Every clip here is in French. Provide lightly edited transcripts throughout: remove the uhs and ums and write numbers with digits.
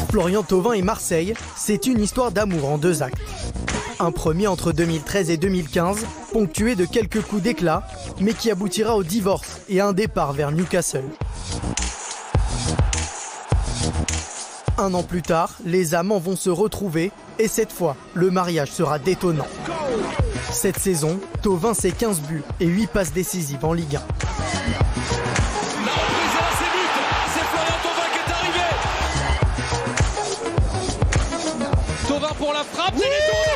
Florian Thauvin et Marseille, c'est une histoire d'amour en 2 actes. Un premier entre 2013 et 2015, ponctué de quelques coups d'éclat, mais qui aboutira au divorce et à un départ vers Newcastle. Un an plus tard, les amants vont se retrouver et cette fois, le mariage sera détonnant. Cette saison, Thauvin c'est 15 buts et 8 passes décisives en Ligue 1. Pour la frappe, c'est détourné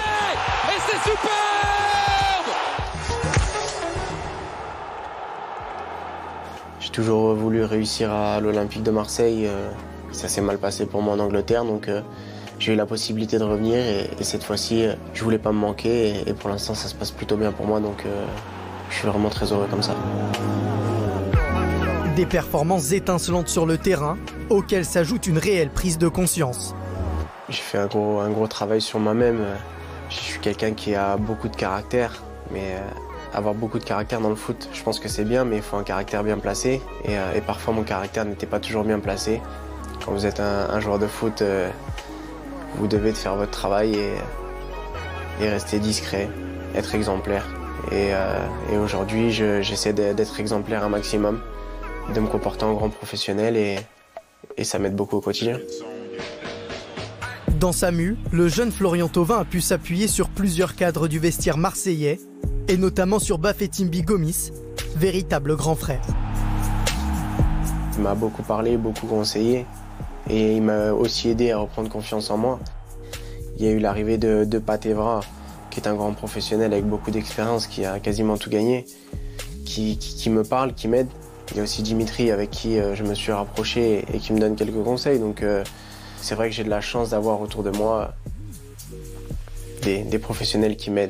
et c'est superbe. J'ai toujours voulu réussir à l'Olympique de Marseille. Ça s'est mal passé pour moi en Angleterre, donc j'ai eu la possibilité de revenir et cette fois-ci, je voulais pas me manquer et pour l'instant, ça se passe plutôt bien pour moi, donc je suis vraiment très heureux comme ça. Des performances étincelantes sur le terrain, auxquelles s'ajoute une réelle prise de conscience. J'ai fait un gros travail sur moi-même. Je suis quelqu'un qui a beaucoup de caractère, mais avoir beaucoup de caractère dans le foot, je pense que c'est bien, mais il faut un caractère bien placé. Et parfois, mon caractère n'était pas toujours bien placé. Quand vous êtes un joueur de foot, vous devez faire votre travail et rester discret, être exemplaire. Et aujourd'hui, j'essaie d'être exemplaire un maximum, de me comporter en grand professionnel et ça m'aide beaucoup au quotidien. Dans sa mue, le jeune Florian Thauvin a pu s'appuyer sur plusieurs cadres du vestiaire marseillais, et notamment sur Bafétimbi Gomis, véritable grand frère. Il m'a beaucoup parlé, beaucoup conseillé, et il m'a aussi aidé à reprendre confiance en moi. Il y a eu l'arrivée de Pat Evra, qui est un grand professionnel avec beaucoup d'expérience, qui a quasiment tout gagné, qui me parle, qui m'aide. Il y a aussi Dimitri, avec qui je me suis rapproché et qui me donne quelques conseils. Donc, c'est vrai que j'ai de la chance d'avoir autour de moi des professionnels qui m'aident.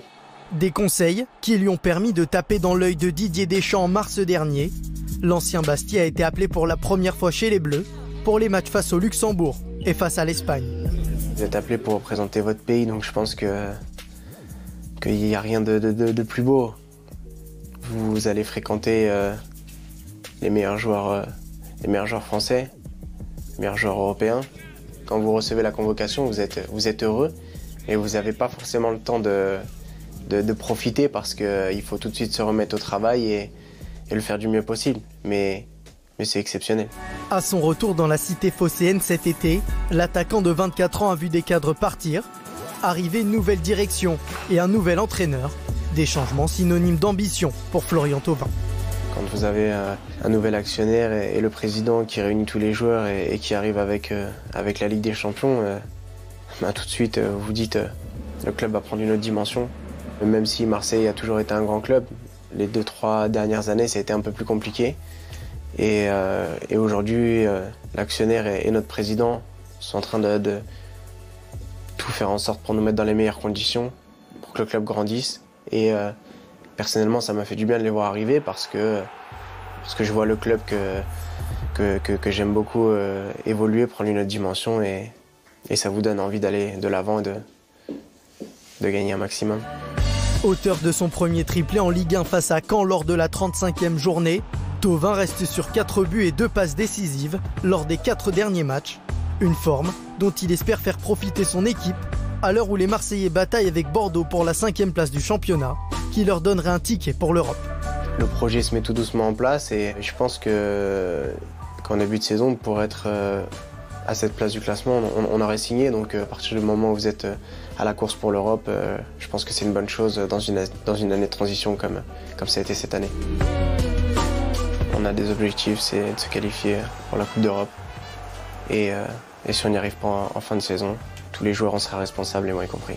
Des conseils qui lui ont permis de taper dans l'œil de Didier Deschamps en mars dernier. L'ancien Bastia a été appelé pour la première fois chez les Bleus pour les matchs face au Luxembourg et face à l'Espagne. Vous êtes appelé pour représenter votre pays, donc je pense qu'il n'y a rien de plus beau. Vous allez fréquenter les meilleurs joueurs français, les meilleurs joueurs européens. Quand vous recevez la convocation, vous êtes heureux, mais vous n'avez pas forcément le temps de profiter parce qu'il faut tout de suite se remettre au travail et le faire du mieux possible. Mais c'est exceptionnel. À son retour dans la cité phocéenne cet été, l'attaquant de 24 ans a vu des cadres partir, arriver une nouvelle direction et un nouvel entraîneur. Des changements synonymes d'ambition pour Florian Thauvin. Quand vous avez un nouvel actionnaire et le président qui réunit tous les joueurs et qui arrive avec la Ligue des Champions, tout de suite vous dites le club va prendre une autre dimension. Même si Marseille a toujours été un grand club, les 2-3 dernières années ça a été un peu plus compliqué. Et aujourd'hui l'actionnaire et notre président sont en train de tout faire en sorte pour nous mettre dans les meilleures conditions, pour que le club grandisse. Et personnellement, ça m'a fait du bien de les voir arriver parce que je vois le club que j'aime beaucoup évoluer, prendre une autre dimension et ça vous donne envie d'aller de l'avant et de gagner un maximum. Auteur de son premier triplé en Ligue 1 face à Caen lors de la 35e journée, Thauvin reste sur 4 buts et 2 passes décisives lors des 4 derniers matchs. Une forme dont il espère faire profiter son équipe à l'heure où les Marseillais bataillent avec Bordeaux pour la 5e place du championnat, qui leur donnerait un ticket pour l'Europe. Le projet se met tout doucement en place et je pense qu'en début de saison, pour être à cette place du classement, on aurait signé. Donc à partir du moment où vous êtes à la course pour l'Europe, je pense que c'est une bonne chose dans une année de transition comme ça a été cette année. On a des objectifs, c'est de se qualifier pour la Coupe d'Europe. Et si on n'y arrive pas en fin de saison, tous les joueurs en seraient responsables, et moi y compris.